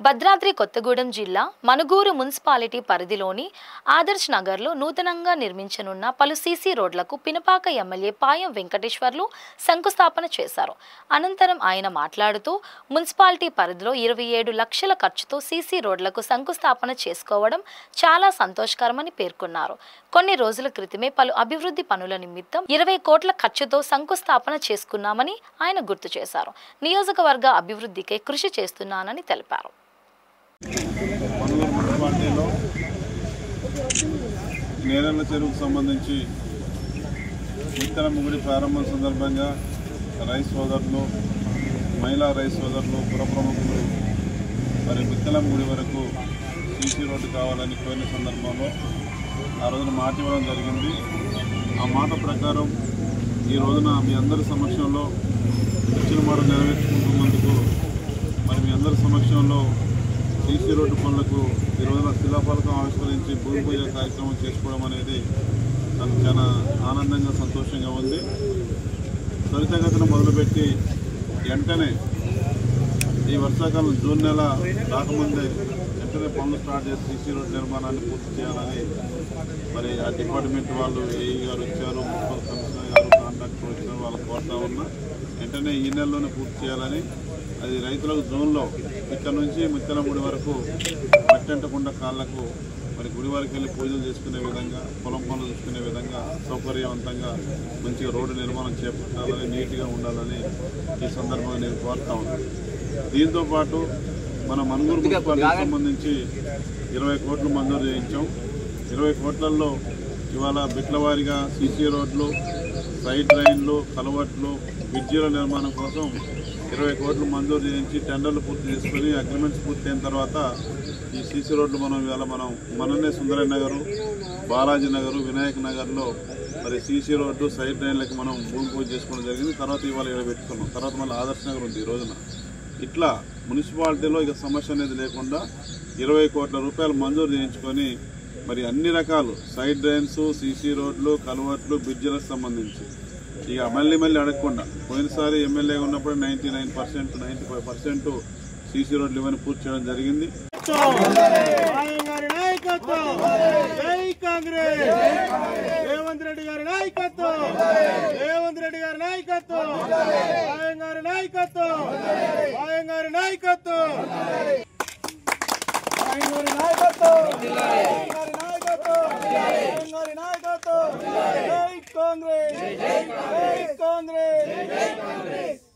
భద్రాద్రి కొత్తగూడెం జిల్లా మనుగూరు మున్సిపాలిటీ పరిధిలోని ఆదర్శ్ నగర్లో నూతనంగా నిర్మించనున్న పలు సీసీ రోడ్లకు పినపాక ఎమ్మెల్యే పాయం వెంకటేశ్వర్లు శంకుస్థాపన చేశారు. అనంతరం ఆయన మాట్లాడుతూ మున్సిపాలిటీ పరిధిలో 27 లక్షల ఖర్చుతో సీసీ రోడ్లకు శంకుస్థాపన చేసుకోవడం చాలా సంతోషకరమని పేర్కొన్నారు. కొన్ని రోజుల క్రితమే పలు అభివృద్ధి పనుల నిమిత్తం 20 కోట్ల ఖర్చుతో శంకుస్థాపన చేసుకున్నామని ఆయన గుర్తు చేశారు. నియోజకవర్గ అభివృద్ధికై కృషి చేస్తున్నానని తెలిపారు. మనుగూరు మున్సిపాలిటీలో నేరేళ్ల చెరువుకు సంబంధించి విత్తనము గుడి ప్రారంభం సందర్భంగా రైస్ సోదరులు, మహిళా రైస్ సోదరులు, పురప్రముఖులు మరి విత్తనము గుడి వరకు సీసీ రోడ్డు కావాలని కోరిన సందర్భంలో ఆ రోజున మాట ఇవ్వడం జరిగింది. ఆ మాట ప్రకారం ఈ రోజున మీ అందరి సమక్షంలో ఇచ్చిన మాట నెరవేర్చుకుంటున్నందుకు మరి మీ అందరి సమక్షంలో సీసీ రోడ్డు పనులకు ఈ రోజున శిలాఫలకం ఆవిష్కరించి భూమి పూజ కార్యక్రమం చేసుకోవడం అనేది నాకు చాలా ఆనందంగా, సంతోషంగా ఉంది. త్వరితగతిన మొదలుపెట్టి వెంటనే ఈ వర్షాకాలం జూన్ నెల రాకముందే వెంటనే పనులు స్టార్ట్ చేసి సీసీ రోడ్డు నిర్మాణాన్ని పూర్తి చేయాలని మరి ఆ డిపార్ట్మెంట్ వాళ్ళు ఏఈ గారు వచ్చారు, మున్సిపల్ కమిషనర్ గారు, కాంట్రాక్టర్ వచ్చారు, వాళ్ళకి కోరుతా ఉన్నా వెంటనే ఈ నెలలోనే పూర్తి చేయాలని. అది రైతులకు జోన్లో ఇక్కడ నుంచి ముత్తెల గుడి వరకు మట్టంటకుండా కాళ్లకు మరి గుడి వరకు వెళ్ళి పూజలు చేసుకునే విధంగా, పొలం పనులు చూసుకునే విధంగా సౌకర్యవంతంగా మంచిగా రోడ్డు నిర్మాణం చేపట్టాలని, నీట్గా ఉండాలని ఈ సందర్భంగా నేను కోరుతా ఉన్నాను. దీంతోపాటు మన మనుగూరు మున్సిపాలిటీకి సంబంధించి 20 కోట్లు మంజూరు చేయించాం. 20 కోట్లలో ఇవాళ బిట్లవారిగా సీసీ రోడ్లు, సైడ్ డ్రైన్లు, కలవట్లు, బ్రిడ్జీల నిర్మాణం కోసం 20 కోట్లు మంజూరు చేయించి టెండర్లు పూర్తి చేసుకుని అగ్రిమెంట్స్ పూర్తయిన తర్వాత ఈ సీసీ రోడ్లు ఇవాళ మననే సుందరయ్య నగరు, బాలాజీ నగరు, వినాయక్ నగర్లో మరి సీసీ రోడ్డు, సైడ్ డ్రైన్లకి మనం భూమి పూజ చేసుకోవడం జరిగింది. తర్వాత ఇవాళ ఇక్కడ పెట్టుకున్నాం. తర్వాత మళ్ళీ ఆదర్శ నగర్ ఉంది ఈ రోజున. ఇట్లా మున్సిపాలిటీలో ఇక సమస్య అనేది లేకుండా 20 కోట్ల రూపాయలు మంజూరు చేయించుకొని మరి అన్ని రకాలు సైడ్ డ్రైన్స్, సీసీ రోడ్లు, కల్వర్ట్లు, బ్రిడ్జిలకు సంబంధించి ఇక మళ్ళీ అడగకుండా పోయినసారి ఎమ్మెల్యేగా ఉన్నప్పుడు 99%, 95% సీసీ రోడ్లు ఇవన్నీ పూర్తి చేయడం జరిగింది. రేవంత్ రెడ్డి గారి నాయకత్వం, రేవంత్ రెడ్డి గారి నాయకత్వం, గారి నాయకత్వం, గారి నాయకత్వం, కాంగ్రెస్, కాంగ్రెస్.